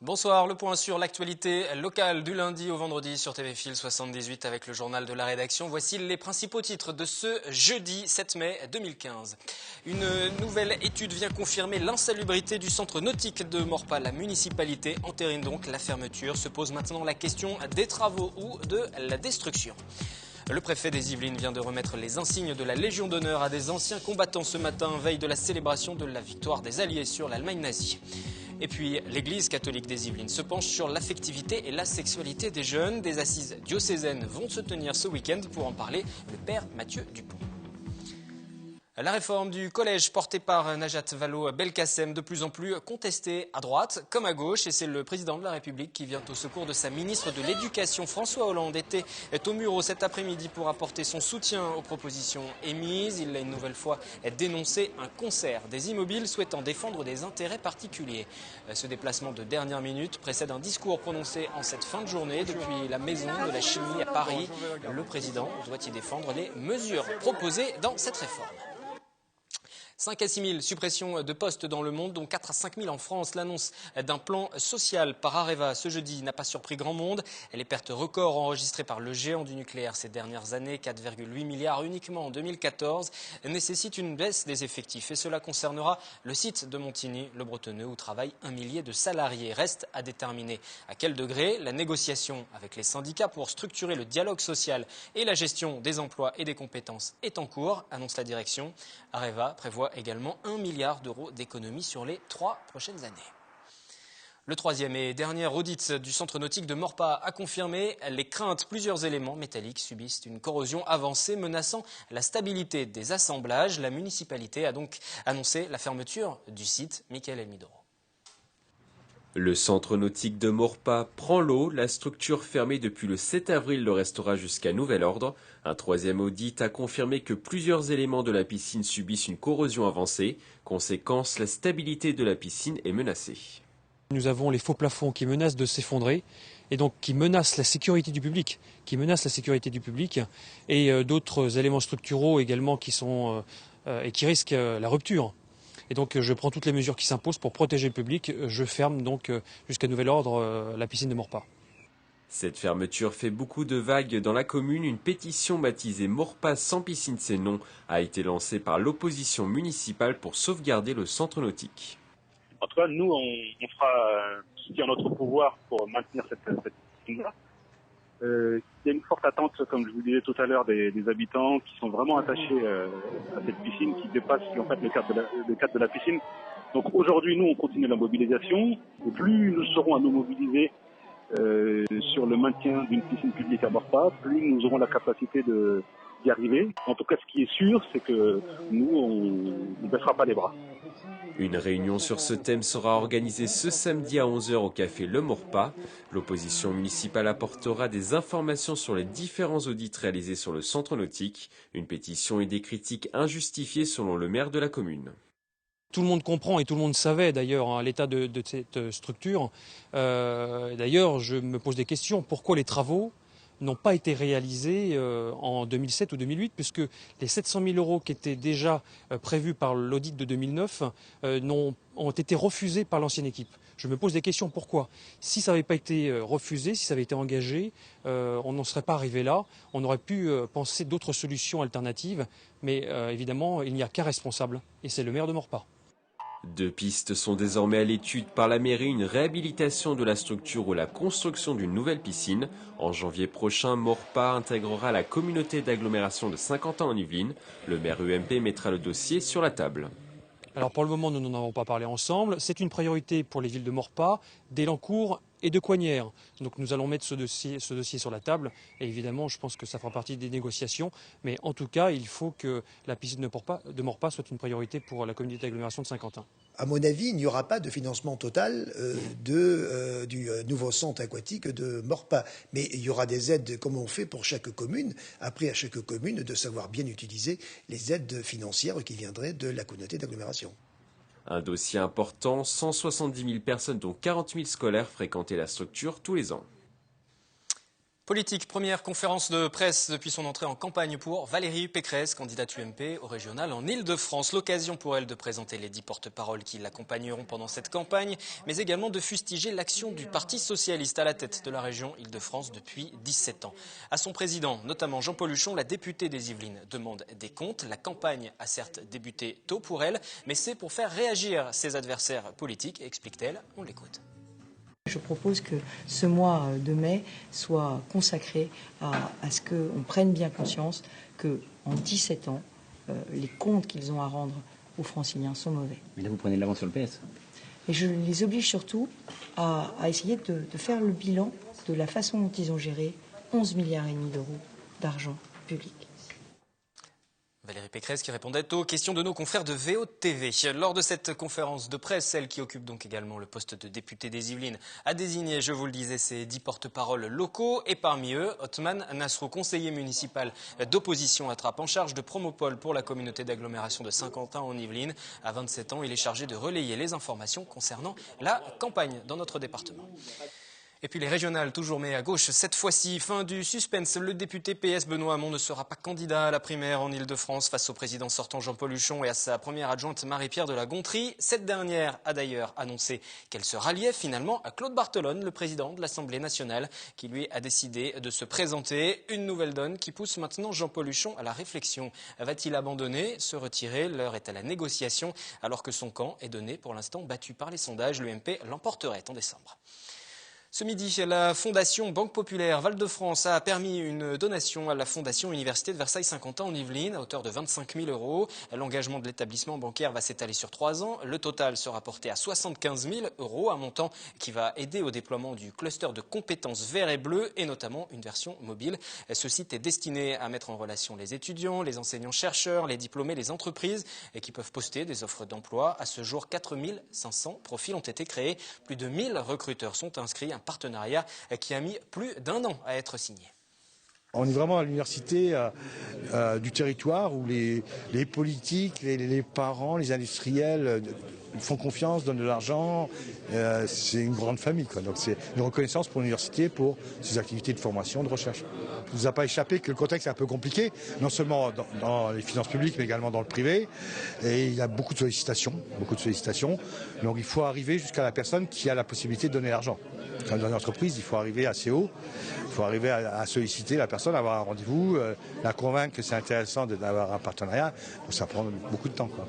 Bonsoir, le point sur l'actualité locale du lundi au vendredi sur TV Fil 78 avec le journal de la rédaction. Voici les principaux titres de ce jeudi 7 mai 2015. Une nouvelle étude vient confirmer l'insalubrité du centre nautique de Maurepas. La municipalité entérine donc la fermeture. Se pose maintenant la question des travaux ou de la destruction. Le préfet des Yvelines vient de remettre les insignes de la Légion d'honneur à des anciens combattants ce matin, veille de la célébration de la victoire des Alliés sur l'Allemagne nazie. Et puis, l'Église catholique des Yvelines se penche sur l'affectivité et la sexualité des jeunes. Des assises diocésaines vont se tenir ce week-end. Pour en parler, le père Mathieu Dupont. La réforme du collège portée par Najat Vallaud-Belkacem, de plus en plus contestée à droite comme à gauche. Et c'est le président de la République qui vient au secours de sa ministre de l'Éducation. François Hollande était au Mureau cet après-midi pour apporter son soutien aux propositions émises. Il a une nouvelle fois dénoncé un concert des immobiles souhaitant défendre des intérêts particuliers. Ce déplacement de dernière minute précède un discours prononcé en cette fin de journée depuis la Maison de la Chimie à Paris. Le président doit y défendre les mesures proposées dans cette réforme. 5 à 6 000 suppressions de postes dans le monde, dont 4 à 5 000 en France. L'annonce d'un plan social par Areva ce jeudi n'a pas surpris grand monde. Les pertes records enregistrées par le géant du nucléaire ces dernières années, 4,8 milliards uniquement en 2014, nécessitent une baisse des effectifs. Et cela concernera le site de Montigny, le Bretonneux, où travaillent 1 millier de salariés. Reste à déterminer à quel degré la négociation avec les syndicats pour structurer le dialogue social et la gestion des emplois et des compétences est en cours, annonce la direction. Areva prévoit également 1 milliard d'euros d'économies sur les 3 prochaines années. Le troisième et dernier audit du centre nautique de Maurepas a confirmé les craintes. Plusieurs éléments métalliques subissent une corrosion avancée menaçant la stabilité des assemblages. La municipalité a donc annoncé la fermeture du site. Michael Elmidoro. Le centre nautique de Maurepas prend l'eau. La structure fermée depuis le 7 avril le restera jusqu'à nouvel ordre. Un troisième audit a confirmé que plusieurs éléments de la piscine subissent une corrosion avancée. Conséquence, la stabilité de la piscine est menacée. Nous avons les faux plafonds qui menacent de s'effondrer et donc qui menacent la sécurité du public, et d'autres éléments structuraux également qui risquent la rupture. Et donc je prends toutes les mesures qui s'imposent pour protéger le public. Je ferme donc jusqu'à nouvel ordre la piscine de Maurepas. Cette fermeture fait beaucoup de vagues dans la commune. Une pétition baptisée Maurepas sans piscine c'est non a été lancée par l'opposition municipale pour sauvegarder le centre nautique. En tout cas, nous, on fera ce qui est en notre pouvoir pour maintenir cette piscine-là. Il y a une forte attente, comme je vous disais tout à l'heure, des habitants qui sont vraiment attachés à cette piscine qui dépasse en fait le cadre de la piscine. Donc aujourd'hui, nous, on continue la mobilisation. Et plus nous serons à nous mobiliser sur le maintien d'une piscine publique à Maurepas, plus nous aurons la capacité d'y arriver. En tout cas, ce qui est sûr, c'est que nous, on ne baissera pas les bras. Une réunion sur ce thème sera organisée ce samedi à 11 h au café Le Maurepas. L'opposition municipale apportera des informations sur les différents audits réalisés sur le centre nautique. Une pétition et des critiques injustifiées selon le maire de la commune. Tout le monde comprend et tout le monde savait d'ailleurs l'état de cette structure. D'ailleurs, je me pose des questions. Pourquoi les travaux n'ont pas été réalisés en 2007 ou 2008, puisque les 700 000 euros qui étaient déjà prévus par l'audit de 2009 ont été refusés par l'ancienne équipe. Je me pose des questions, pourquoi? Si ça n'avait pas été refusé, si ça avait été engagé, on n'en serait pas arrivé là. On aurait pu penser d'autres solutions alternatives, mais évidemment, il n'y a qu'un responsable, et c'est le maire de Maurepas. 2 pistes sont désormais à l'étude par la mairie, une réhabilitation de la structure ou la construction d'une nouvelle piscine. En janvier prochain, Maurepas intégrera la communauté d'agglomération de Saint-Quentin en Yvelines. Le maire UMP mettra le dossier sur la table. Alors pour le moment, nous n'en avons pas parlé ensemble. C'est une priorité pour les villes de Maurepas, d'Élancourt et de Coignères. Donc nous allons mettre ce dossier sur la table. Et évidemment, je pense que ça fera partie des négociations. Mais en tout cas, il faut que la piscine de Maurepas soit une priorité pour la communauté d'agglomération de Saint-Quentin. À mon avis, il n'y aura pas de financement total du nouveau centre aquatique de Maurepas. Mais il y aura des aides, comme on fait pour chaque commune. Après, à chaque commune, de savoir bien utiliser les aides financières qui viendraient de la communauté d'agglomération. Un dossier important, 170 000 personnes dont 40 000 scolaires fréquentaient la structure tous les ans. Politique, première conférence de presse depuis son entrée en campagne pour Valérie Pécresse, candidate UMP au régional en Ile-de-France. L'occasion pour elle de présenter les 10 porte-paroles qui l'accompagneront pendant cette campagne, mais également de fustiger l'action du Parti socialiste à la tête de la région Ile-de-France depuis 17 ans. À son président, notamment Jean-Paul Huchon, la députée des Yvelines demande des comptes. La campagne a certes débuté tôt pour elle, mais c'est pour faire réagir ses adversaires politiques, explique-t-elle. On l'écoute. Je propose que ce mois de mai soit consacré à ce qu'on prenne bien conscience qu'en 17 ans, les comptes qu'ils ont à rendre aux Franciliens sont mauvais. Mais là, vous prenez de l'avance sur le PS. Et je les oblige surtout à essayer de faire le bilan de la façon dont ils ont géré 11,5 milliards d'euros d'argent public. Valérie Pécresse qui répondait aux questions de nos confrères de VO TV. Lors de cette conférence de presse, celle qui occupe donc également le poste de députée des Yvelines, a désigné, je vous le disais, ses 10 porte-paroles locaux. Et parmi eux, Othman Nasrou, conseiller municipal d'opposition à Trappes, en charge de Promopole pour la communauté d'agglomération de Saint-Quentin en Yvelines. À 27 ans, il est chargé de relayer les informations concernant la campagne dans notre département. Et puis les régionales, toujours mais à gauche. Cette fois-ci, fin du suspense. Le député PS Benoît Hamon ne sera pas candidat à la primaire en Ile-de-France face au président sortant Jean-Paul Huchon et à sa première adjointe Marie-Pierre de la Gontrie. Cette dernière a d'ailleurs annoncé qu'elle se ralliait finalement à Claude Barthelone, le président de l'Assemblée nationale, qui lui a décidé de se présenter. Une nouvelle donne qui pousse maintenant Jean-Paul Huchon à la réflexion. Va-t-il abandonner, se retirer? L'heure est à la négociation, alors que son camp est donné pour l'instant battu par les sondages. L'UMP l'emporterait en décembre. Ce midi, la Fondation Banque Populaire Val-de-France a permis une donation à la Fondation Université de Versailles-Saint-Quentin en Yvelines à hauteur de 25 000 €. L'engagement de l'établissement bancaire va s'étaler sur 3 ans. Le total sera porté à 75 000 €, un montant qui va aider au déploiement du cluster de compétences vert et bleu et notamment une version mobile. Ce site est destiné à mettre en relation les étudiants, les enseignants-chercheurs, les diplômés, les entreprises et qui peuvent poster des offres d'emploi. À ce jour, 4 500 profils ont été créés. Plus de 1 000 recruteurs sont inscrits. Un partenariat qui a mis plus d'1 an à être signé. On est vraiment à l'université du territoire où les politiques, les parents, les industriels font confiance, donnent de l'argent. C'est une grande famille, quoi. Donc c'est une reconnaissance pour l'université pour ses activités de formation, de recherche. Il ne nous a pas échappé que le contexte est un peu compliqué, non seulement dans les finances publiques, mais également dans le privé. Et il y a beaucoup de sollicitations. Donc il faut arriver jusqu'à la personne qui a la possibilité de donner l'argent. Dans une entreprise, il faut arriver assez haut. Il faut arriver à solliciter la personne, avoir un rendez-vous, la convaincre que c'est intéressant d'avoir un partenariat. Donc ça prend beaucoup de temps, quoi.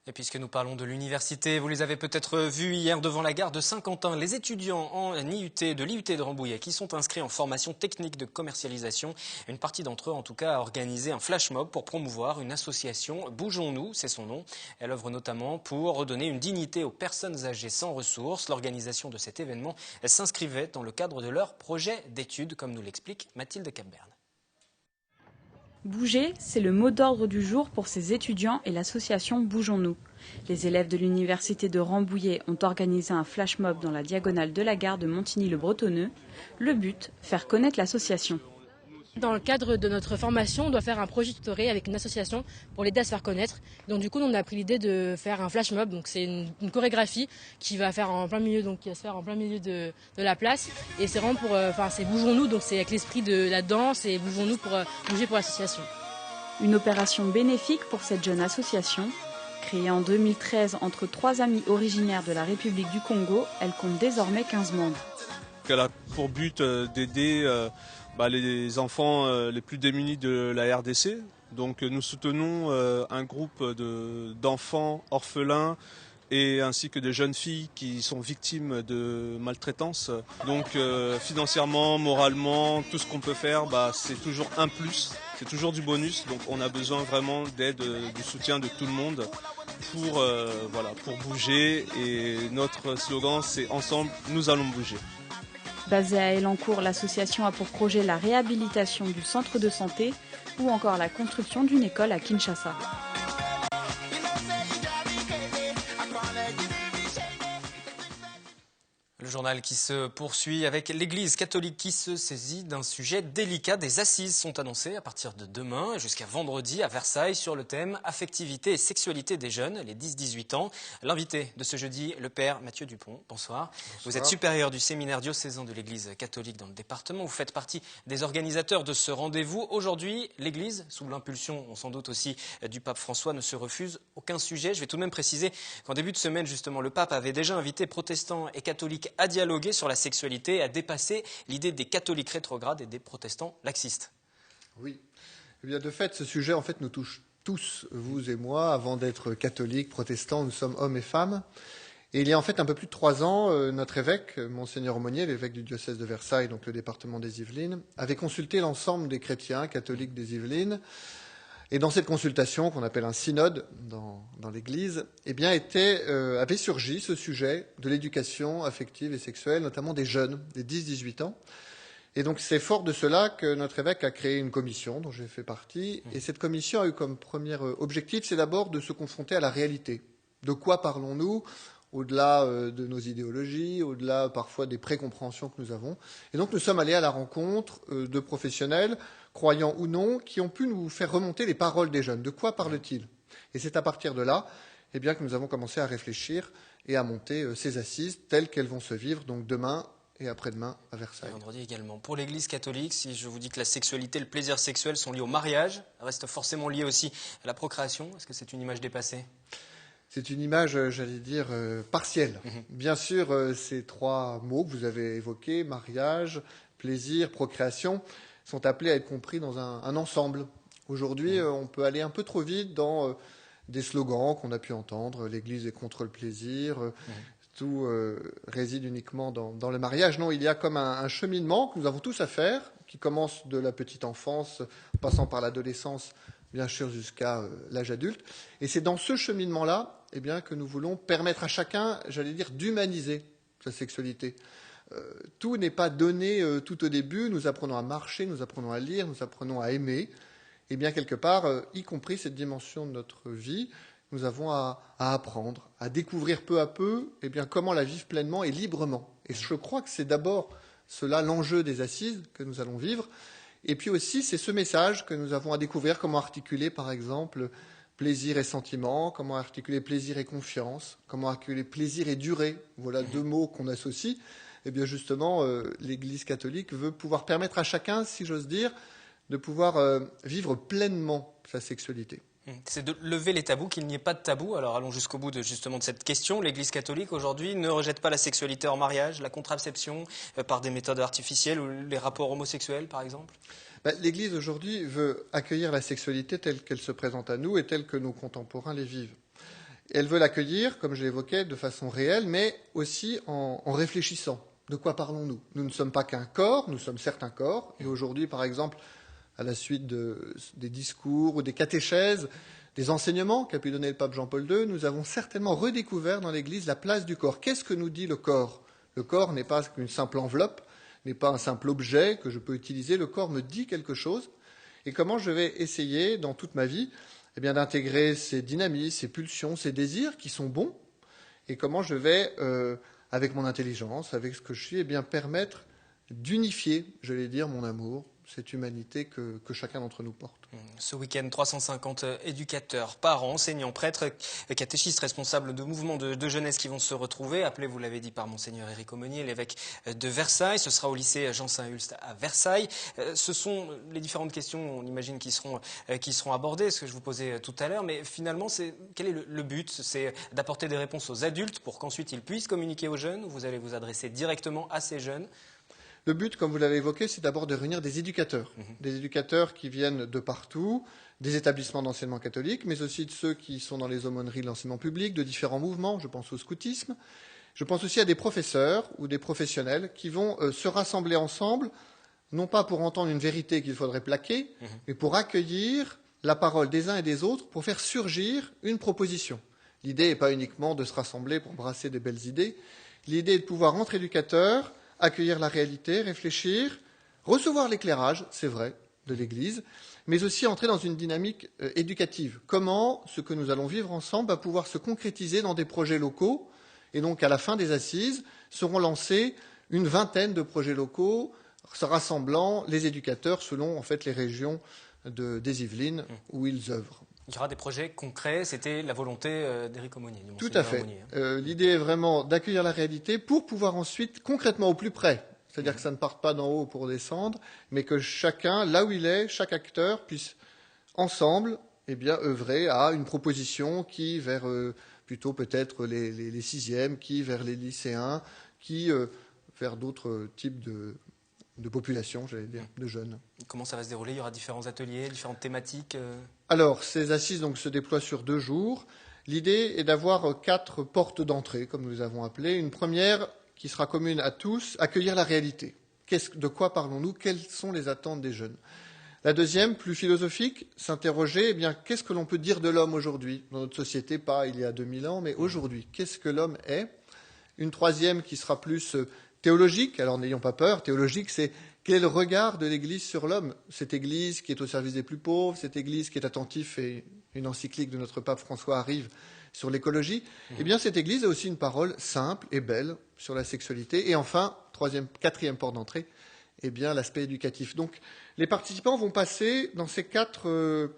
Et puisque nous parlons de l'université, vous les avez peut-être vus hier devant la gare de Saint-Quentin, les étudiants en IUT de l'IUT de Rambouillet qui sont inscrits en formation technique de commercialisation. Une partie d'entre eux, en tout cas, a organisé un flash mob pour promouvoir une association, Bougeons-nous, c'est son nom. Elle œuvre notamment pour redonner une dignité aux personnes âgées sans ressources. L'organisation de cet événement s'inscrivait dans le cadre de leur projet d'études, comme nous l'explique Mathilde Capberne. Bouger, c'est le mot d'ordre du jour pour ces étudiants et l'association Bougeons-nous. Les élèves de l'université de Rambouillet ont organisé un flash mob dans la diagonale de la gare de Montigny-le-Bretonneux. Le but, faire connaître l'association. Dans le cadre de notre formation, on doit faire un projet tutoré avec une association pour l'aider à se faire connaître. Donc du coup, on a pris l'idée de faire un flash mob. Donc c'est une chorégraphie qui va faire en plein milieu, donc qui va se faire en plein milieu de la place. Et c'est vraiment pour, c'est Bougeons-nous, donc c'est avec l'esprit de la danse et Bougeons-nous pour bouger pour l'association. Une opération bénéfique pour cette jeune association. Créée en 2013 entre 3 amis originaires de la République du Congo, elle compte désormais 15 membres. Elle a pour but d'aider les enfants les plus démunis de la RDC. Donc nous soutenons un groupe d'enfants orphelins et ainsi que de jeunes filles qui sont victimes de maltraitance. Donc financièrement, moralement, tout ce qu'on peut faire, c'est toujours un plus, c'est toujours du bonus. Donc on a besoin vraiment d'aide, du soutien de tout le monde pour bouger. Et notre slogan, c'est Ensemble, nous allons bouger. Basée à Elancourt, l'association a pour projet la réhabilitation du centre de santé ou encore la construction d'une école à Kinshasa. Le journal qui se poursuit avec l'Église catholique qui se saisit d'un sujet délicat. Des assises sont annoncées à partir de demain jusqu'à vendredi à Versailles sur le thème affectivité et sexualité des jeunes, les 10-18 ans. L'invité de ce jeudi, le père Mathieu Dupont. Bonsoir. Vous êtes supérieur du séminaire diocésain de l'Église catholique dans le département. Vous faites partie des organisateurs de ce rendez-vous. Aujourd'hui, l'Église, sous l'impulsion, on sans doute aussi, du pape François, ne se refuse aucun sujet. Je vais tout de même préciser qu'en début de semaine, justement, le pape avait déjà invité protestants et catholiques à dialoguer sur la sexualité et à dépasser l'idée des catholiques rétrogrades et des protestants laxistes. Oui. Eh bien, de fait, ce sujet, en fait, nous touche tous, vous et moi. Avant d'être catholiques, protestants, nous sommes hommes et femmes. Et il y a en fait un peu plus de 3 ans, notre évêque, Monseigneur Aumonier, l'évêque du diocèse de Versailles, donc le département des Yvelines, avait consulté l'ensemble des chrétiens catholiques des Yvelines. Et dans cette consultation, qu'on appelle un synode dans l'Église, eh bien, avait surgi ce sujet de l'éducation affective et sexuelle, notamment des jeunes, des 10-18 ans. Et donc, c'est fort de cela que notre évêque a créé une commission dont j'ai fait partie. Et cette commission a eu comme premier objectif, c'est d'abord de se confronter à la réalité. De quoi parlons-nous, au-delà de nos idéologies, au-delà parfois des précompréhensions que nous avons. Et donc, nous sommes allés à la rencontre de professionnels, croyants ou non, qui ont pu nous faire remonter les paroles des jeunes. De quoi parlent-ils ? Et c'est à partir de là que nous avons commencé à réfléchir et à monter ces assises telles qu'elles vont se vivre, donc demain et après-demain à Versailles. Et vendredi également. Pour l'Église catholique, si je vous dis que la sexualité et le plaisir sexuel sont liés au mariage, restent forcément liés aussi à la procréation, est-ce que c'est une image dépassée ? C'est une image, j'allais dire, partielle. Bien sûr, ces 3 mots que vous avez évoqués, mariage, plaisir, procréation, sont appelés à être compris dans un ensemble. Aujourd'hui, on peut aller un peu trop vite dans des slogans qu'on a pu entendre. L'Église est contre le plaisir, tout réside uniquement dans le mariage. Non, il y a comme un cheminement que nous avons tous à faire, qui commence de la petite enfance, passant par l'adolescence, bien sûr jusqu'à l'âge adulte. Et c'est dans ce cheminement-là que nous voulons permettre à chacun, j'allais dire, d'humaniser sa sexualité. Tout n'est pas donné tout au début. Nous apprenons à marcher, nous apprenons à lire, nous apprenons à aimer. Et bien quelque part, y compris cette dimension de notre vie, nous avons à apprendre, à découvrir peu à peu comment la vivre pleinement et librement. Et je crois que c'est d'abord cela l'enjeu des assises que nous allons vivre. Et puis aussi, c'est ce message que nous avons à découvrir, comment articuler par exemple plaisir et sentiment, comment articuler plaisir et confiance, comment articuler plaisir et durée. Voilà 2 mots qu'on associe. Eh bien justement, l'Église catholique veut pouvoir permettre à chacun, si j'ose dire, de pouvoir vivre pleinement sa sexualité. C'est de lever les tabous, qu'il n'y ait pas de tabou. Alors allons jusqu'au bout de cette question. L'Église catholique aujourd'hui ne rejette pas la sexualité en mariage, la contraception par des méthodes artificielles ou les rapports homosexuels par exemple ? L'Église aujourd'hui veut accueillir la sexualité telle qu'elle se présente à nous et telle que nos contemporains les vivent. Elle veut l'accueillir, comme je l'évoquais, de façon réelle, mais aussi en réfléchissant. De quoi parlons-nous ? Nous ne sommes pas qu'un corps, nous sommes certes un corps. Et aujourd'hui, par exemple, à la suite des discours ou des catéchèses, des enseignements qu'a pu donner le pape Jean-Paul II, nous avons certainement redécouvert dans l'Église la place du corps. Qu'est-ce que nous dit le corps ? Le corps n'est pas qu'une simple enveloppe, n'est pas un simple objet que je peux utiliser. Le corps me dit quelque chose. Et comment je vais essayer, dans toute ma vie, d'intégrer ces dynamismes, ces pulsions, ces désirs qui sont bons, et comment je vais, avec mon intelligence, avec ce que je suis, permettre d'unifier, mon amour, cette humanité que chacun d'entre nous porte. Ce week-end, 350 éducateurs, parents, enseignants, prêtres, catéchistes, responsables de mouvements de jeunesse qui vont se retrouver, appelés, vous l'avez dit, par Monseigneur Éric Aumonier, l'évêque de Versailles. Ce sera au lycée Jean-Saint-Ulst à Versailles. Ce sont les différentes questions, on imagine, qui seront abordées, ce que je vous posais tout à l'heure. Mais finalement, quel est le but ? C'est d'apporter des réponses aux adultes pour qu'ensuite ils puissent communiquer aux jeunes, ou vous allez vous adresser directement à ces jeunes ? Le but, comme vous l'avez évoqué, c'est d'abord de réunir des éducateurs qui viennent de partout, des établissements d'enseignement catholique, mais aussi de ceux qui sont dans les aumôneries de l'enseignement public, de différents mouvements, je pense au scoutisme. Je pense aussi à des professeurs ou des professionnels qui vont se rassembler ensemble, non pas pour entendre une vérité qu'il faudrait plaquer, mais pour accueillir la parole des uns et des autres, pour faire surgir une proposition. L'idée n'est pas uniquement de se rassembler pour brasser des belles idées, l'idée est de pouvoir, entre éducateurs, accueillir la réalité, réfléchir, recevoir l'éclairage, c'est vrai, de l'Église, mais aussi entrer dans une dynamique éducative. Comment ce que nous allons vivre ensemble va pouvoir se concrétiser dans des projets locaux Et donc, à la fin des assises, seront lancés une vingtaine de projets locaux rassemblant les éducateurs selon en fait les régions des Yvelines où ils œuvrent. Il y aura des projets concrets, c'était la volonté d'Éric Aumonier. Tout à fait. L'idée est vraiment d'accueillir la réalité pour pouvoir ensuite, concrètement au plus près, c'est-à-dire que ça ne parte pas d'en haut pour descendre, mais que chacun, là où il est, chaque acteur puisse ensemble œuvrer à une proposition qui vers plutôt peut-être les sixièmes, qui vers les lycéens, qui vers d'autres types de population, j'allais dire, de jeunes. Comment ça va se dérouler? Il y aura différents ateliers, différentes thématiques Alors, ces assises se déploient sur 2 jours. L'idée est d'avoir 4 portes d'entrée, comme nous les avons appelées. Une première qui sera commune à tous, accueillir la réalité. De quoi parlons-nous? Quelles sont les attentes des jeunes? La deuxième, plus philosophique, s'interroger, qu'est-ce que l'on peut dire de l'homme aujourd'hui dans notre société, pas il y a 2000 ans, mais aujourd'hui, qu'est-ce que l'homme est? Une troisième qui sera plus théologique, alors n'ayons pas peur, théologique, c'est quel est le regard de l'Église sur l'homme? Cette Église qui est au service des plus pauvres, cette Église qui est attentive, et une encyclique de notre pape François arrive sur l'écologie, cette Église a aussi une parole simple et belle sur la sexualité. Et enfin, quatrième porte d'entrée, l'aspect éducatif. Donc, les participants vont passer dans ces 4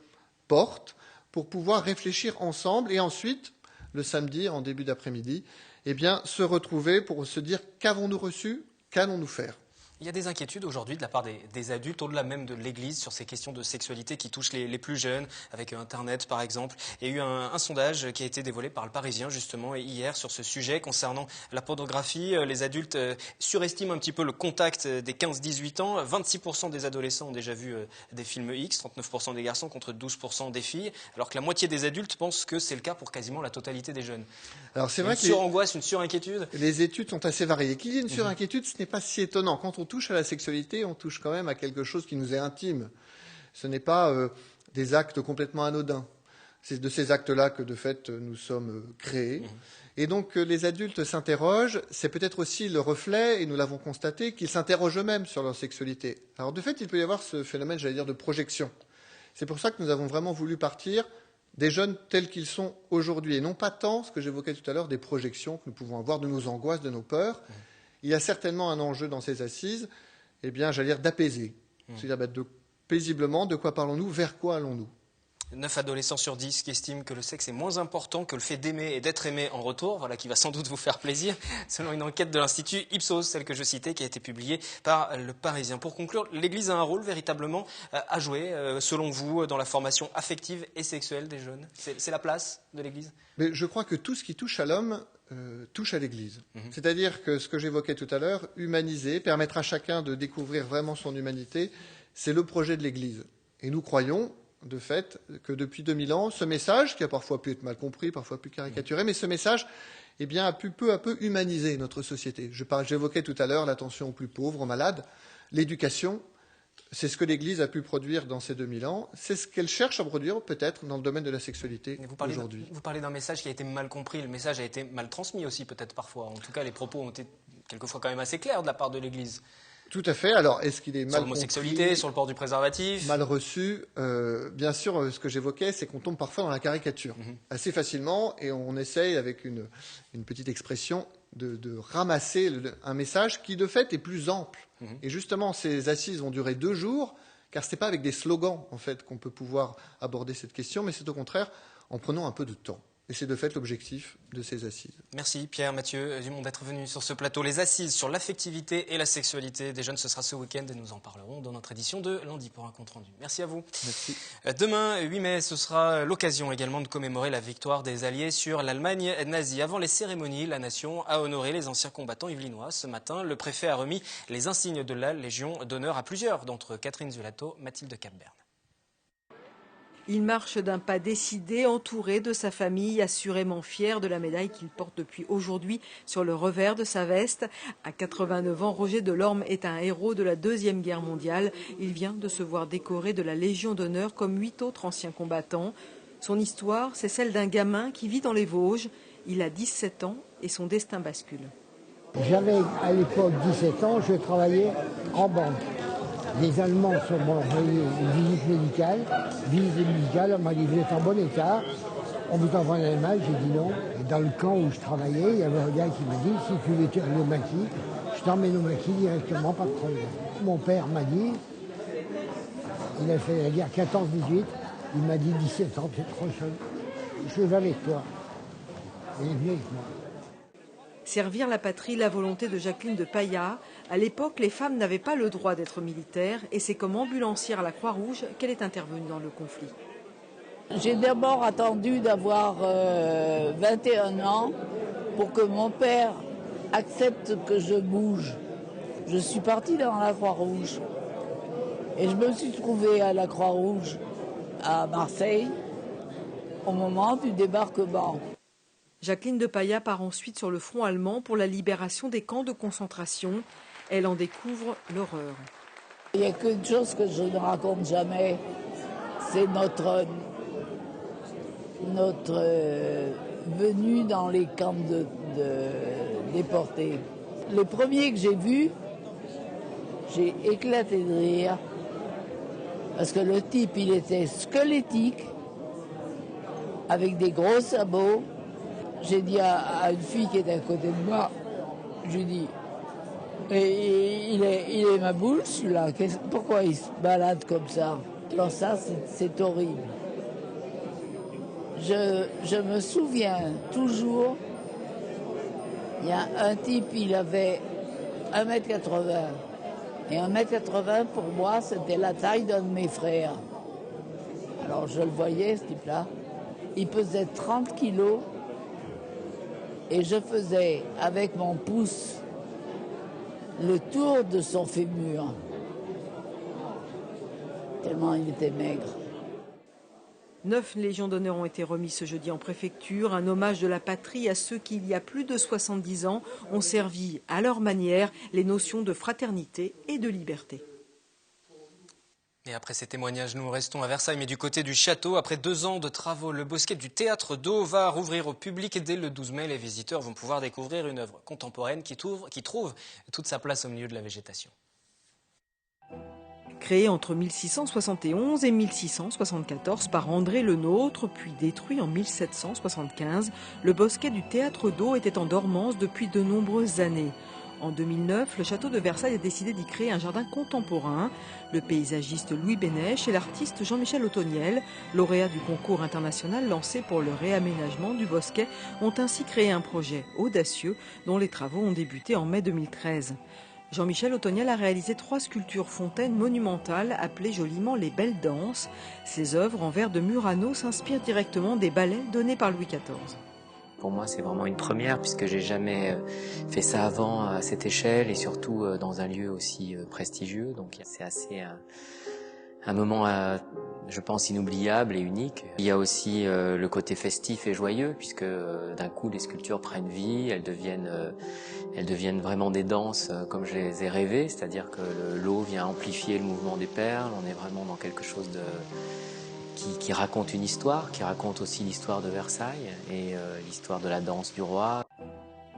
portes pour pouvoir réfléchir ensemble et ensuite, le samedi, en début d'après-midi, se retrouver pour se dire qu'avons-nous reçu, qu'allons-nous faire. Il y a des inquiétudes aujourd'hui de la part des adultes, au-delà même de l'Église, sur ces questions de sexualité qui touchent les plus jeunes, avec Internet par exemple. Il y a eu un sondage qui a été dévoilé par le Parisien justement hier sur ce sujet concernant la pornographie. Les adultes surestiment un petit peu le contact des 15-18 ans. 26% des adolescents ont déjà vu des films X, 39% des garçons contre 12% des filles, alors que la moitié des adultes pensent que c'est le cas pour quasiment la totalité des jeunes. Alors c'est vrai une surangoisse, une surinquiétude. Les études sont assez variées. Qu'il y ait une surinquiétude, ce n'est pas si étonnant. Quand on touche à la sexualité, on touche quand même à quelque chose qui nous est intime. Ce n'est pas des actes complètement anodins. C'est de ces actes-là que, de fait, nous sommes créés. Et donc, les adultes s'interrogent. C'est peut-être aussi le reflet, et nous l'avons constaté, qu'ils s'interrogent eux-mêmes sur leur sexualité. Alors, de fait, il peut y avoir ce phénomène, j'allais dire, de projection. C'est pour ça que nous avons vraiment voulu partir des jeunes tels qu'ils sont aujourd'hui, et non pas tant, ce que j'évoquais tout à l'heure, des projections que nous pouvons avoir de nos angoisses, de nos peurs. Il y a certainement un enjeu dans ces assises, j'allais dire d'apaiser. C'est-à-dire paisiblement, de quoi parlons-nous, vers quoi allons-nous? 9 adolescents sur 10 qui estiment que le sexe est moins important que le fait d'aimer et d'être aimé en retour, voilà qui va sans doute vous faire plaisir, selon une enquête de l'Institut Ipsos, celle que je citais, qui a été publiée par Le Parisien. Pour conclure, l'Église a un rôle véritablement à jouer, selon vous, dans la formation affective et sexuelle des jeunes. C'est la place de l'Église? Mais je crois que tout ce qui touche à l'homme touche à l'Église. C'est-à-dire que ce que j'évoquais tout à l'heure, humaniser, permettre à chacun de découvrir vraiment son humanité, c'est le projet de l'Église. Et nous croyons, de fait, que depuis 2000 ans, ce message, qui a parfois pu être mal compris, parfois pu caricaturer, mais ce message a pu peu à peu humaniser notre société. J'évoquais tout à l'heure l'attention aux plus pauvres, aux malades, l'éducation. C'est ce que l'Église a pu produire dans ces 2000 ans. C'est ce qu'elle cherche à produire, peut-être, dans le domaine de la sexualité aujourd'hui. Vous parlez d'un message qui a été mal compris. Le message a été mal transmis aussi, peut-être, parfois. En tout cas, les propos ont été quelquefois quand même assez clairs de la part de l'Église. Tout à fait. Alors, est-ce qu'il est mal compris, sur l'homosexualité, sur le port du préservatif? Mal reçu. Bien sûr, ce que j'évoquais, c'est qu'on tombe parfois dans la caricature assez facilement, et on essaye, avec une petite expression, de ramasser un message qui, de fait, est plus ample. Et justement, ces assises vont durer 2 jours, car ce n'est pas avec des slogans, en fait, qu'on peut pouvoir aborder cette question, mais c'est au contraire en prenant un peu de temps. Et c'est de fait l'objectif de ces assises. Merci Pierre, Mathieu Dumont d'être venu sur ce plateau. Les assises sur l'affectivité et la sexualité des jeunes, ce sera ce week-end et nous en parlerons dans notre édition de lundi pour un compte-rendu. Merci à vous. Merci. Demain, 8 mai, ce sera l'occasion également de commémorer la victoire des Alliés sur l'Allemagne nazie. Avant les cérémonies, la nation a honoré les anciens combattants yvelinois. Ce matin, le préfet a remis les insignes de la Légion d'honneur à plusieurs d'entre eux. Catherine Zulato, Mathilde Capberne. Il marche d'un pas décidé, entouré de sa famille, assurément fier de la médaille qu'il porte depuis aujourd'hui sur le revers de sa veste. À 89 ans, Roger Delorme est un héros de la Deuxième Guerre mondiale. Il vient de se voir décoré de la Légion d'honneur comme 8 autres anciens combattants. Son histoire, c'est celle d'un gamin qui vit dans les Vosges. Il a 17 ans et son destin bascule. J'avais à l'époque 17 ans, je travaillais en banque. Les Allemands m'ont envoyé une visite médicale. On m'a dit, vous êtes en bon état. On vous envoie un mail, j'ai dit non. Et dans le camp où je travaillais, il y avait un gars qui m'a dit, si tu veux le maquis, je t'emmène au maquis directement, pas de problème. Mon père m'a dit, il a fait la guerre 14-18, il m'a dit 17 ans, c'est trop jeune. Je vais avec toi. Et il est venu avec moi. Servir la patrie, la volonté de Jacqueline de Paya. À l'époque, les femmes n'avaient pas le droit d'être militaires et c'est comme ambulancière à la Croix-Rouge qu'elle est intervenue dans le conflit. J'ai d'abord attendu d'avoir 21 ans pour que mon père accepte que je bouge. Je suis partie dans la Croix-Rouge et je me suis trouvée à la Croix-Rouge à Marseille au moment du débarquement. Jacqueline de Paya part ensuite sur le front allemand pour la libération des camps de concentration. Elle en découvre l'horreur. Il y a qu'une chose que je ne raconte jamais, c'est notre venue dans les camps de déportés. Le premier que j'ai vu, j'ai éclaté de rire, parce que le type, il était squelettique, avec des gros sabots. J'ai dit à une fille qui était à côté de moi, je lui dis, il est ma boule celui-là, pourquoi il se balade comme ça? Alors ça, c'est horrible. Je me souviens toujours, il y a un type, il avait 1m80. Et 1m80, pour moi, c'était la taille d'un de mes frères. Alors je le voyais, ce type-là. Il pesait 30 kilos. Et je faisais, avec mon pouce, le tour de son fémur. Tellement il était maigre. 9 légions d'honneur ont été remises ce jeudi en préfecture, un hommage de la patrie à ceux qui, il y a plus de 70 ans, ont servi à leur manière les notions de fraternité et de liberté. Et après ces témoignages, nous restons à Versailles, mais du côté du château. Après 2 ans de travaux, le bosquet du Théâtre d'Eau va rouvrir au public. Et dès le 12 mai, les visiteurs vont pouvoir découvrir une œuvre contemporaine qui trouve toute sa place au milieu de la végétation. Créé entre 1671 et 1674 par André Le Nôtre, puis détruit en 1775, le bosquet du Théâtre d'Eau était en dormance depuis de nombreuses années. En 2009, le château de Versailles a décidé d'y créer un jardin contemporain. Le paysagiste Louis Bénèche et l'artiste Jean-Michel Ottoniel, lauréat du concours international lancé pour le réaménagement du bosquet, ont ainsi créé un projet audacieux dont les travaux ont débuté en mai 2013. Jean-Michel Ottoniel a réalisé 3 sculptures fontaines monumentales appelées joliment les Belles Danses. Ces œuvres en verre de Murano s'inspirent directement des ballets donnés par Louis XIV. Pour moi, c'est vraiment une première puisque j'ai jamais fait ça avant à cette échelle et surtout dans un lieu aussi prestigieux. Donc c'est assez un moment, je pense, inoubliable et unique. Il y a aussi le côté festif et joyeux puisque d'un coup les sculptures prennent vie, elles deviennent vraiment des danses comme je les ai rêvées, c'est-à-dire que l'eau vient amplifier le mouvement des perles. On est vraiment dans quelque chose qui raconte une histoire, qui raconte aussi l'histoire de Versailles et l'histoire de la danse du roi.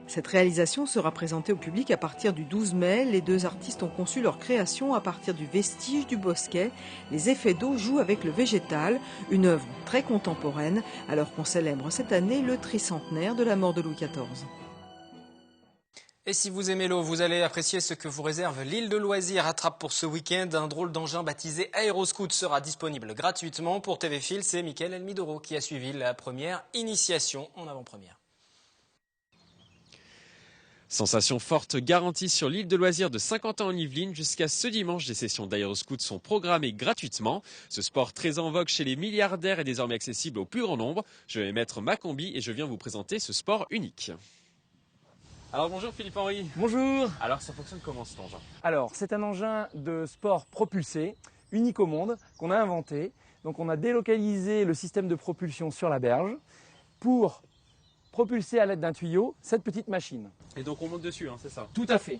Cette réalisation sera présentée au public à partir du 12 mai. Les 2 artistes ont conçu leur création à partir du vestige du bosquet. Les effets d'eau jouent avec le végétal, une œuvre très contemporaine, alors qu'on célèbre cette année le tricentenaire de la mort de Louis XIV. Et si vous aimez l'eau, vous allez apprécier ce que vous réserve l'île de loisirs. Attrape pour ce week-end, un drôle d'engin baptisé Aéroscoot sera disponible gratuitement. Pour TV Phil, c'est Mickaël Elmidoro qui a suivi la première initiation en avant-première. Sensation forte garantie sur l'île de loisirs de Saint-Quentin-en-Yvelines. Jusqu'à ce dimanche, des sessions d'aéroscoot sont programmées gratuitement. Ce sport très en vogue chez les milliardaires est désormais accessible au plus grand nombre. Je vais mettre ma combi et je viens vous présenter ce sport unique. Alors bonjour Philippe Henry. Bonjour. Alors ça fonctionne comment cet engin? Alors c'est un engin de sport propulsé, unique au monde, qu'on a inventé. Donc on a délocalisé le système de propulsion sur la berge pour propulser à l'aide d'un tuyau cette petite machine. Et donc on monte dessus, hein, c'est ça? Tout à fait.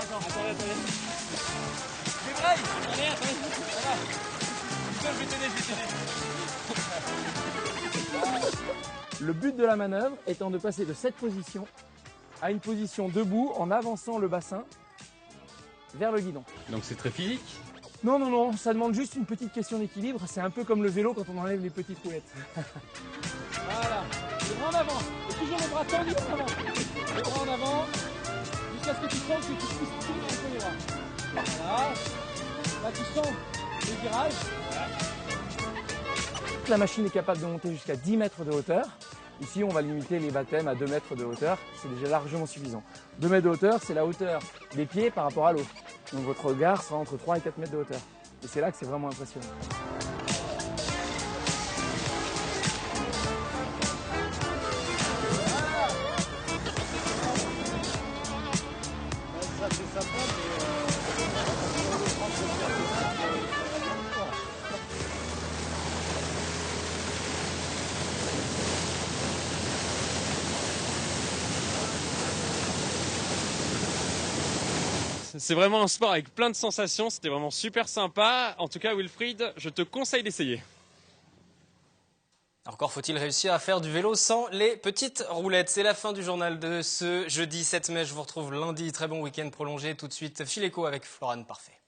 Attends. Je vais Le but de la manœuvre étant de passer de cette position à une position debout en avançant le bassin vers le guidon. Donc c'est très physique? Non, ça demande juste une petite question d'équilibre. C'est un peu comme le vélo quand on enlève les petites roulettes. l'avant. Et toujours le bras tendu en avant. Le bras en avant. Jusqu'à ce que tu sens que tu pousses tout un peu les bras. Voilà. Là tu sens le virage. Voilà. La machine est capable de monter jusqu'à 10 mètres de hauteur. Ici, on va limiter les baptêmes à 2 mètres de hauteur. C'est déjà largement suffisant. 2 mètres de hauteur, c'est la hauteur des pieds par rapport à l'eau. Donc votre regard sera entre 3 et 4 mètres de hauteur. Et c'est là que c'est vraiment impressionnant. C'est vraiment un sport avec plein de sensations, c'était vraiment super sympa. En tout cas, Wilfried, je te conseille d'essayer. Encore faut-il réussir à faire du vélo sans les petites roulettes. C'est la fin du journal de ce jeudi 7 mai. Je vous retrouve lundi. Très bon week-end prolongé. Tout de suite, Fileco avec Florane Parfait.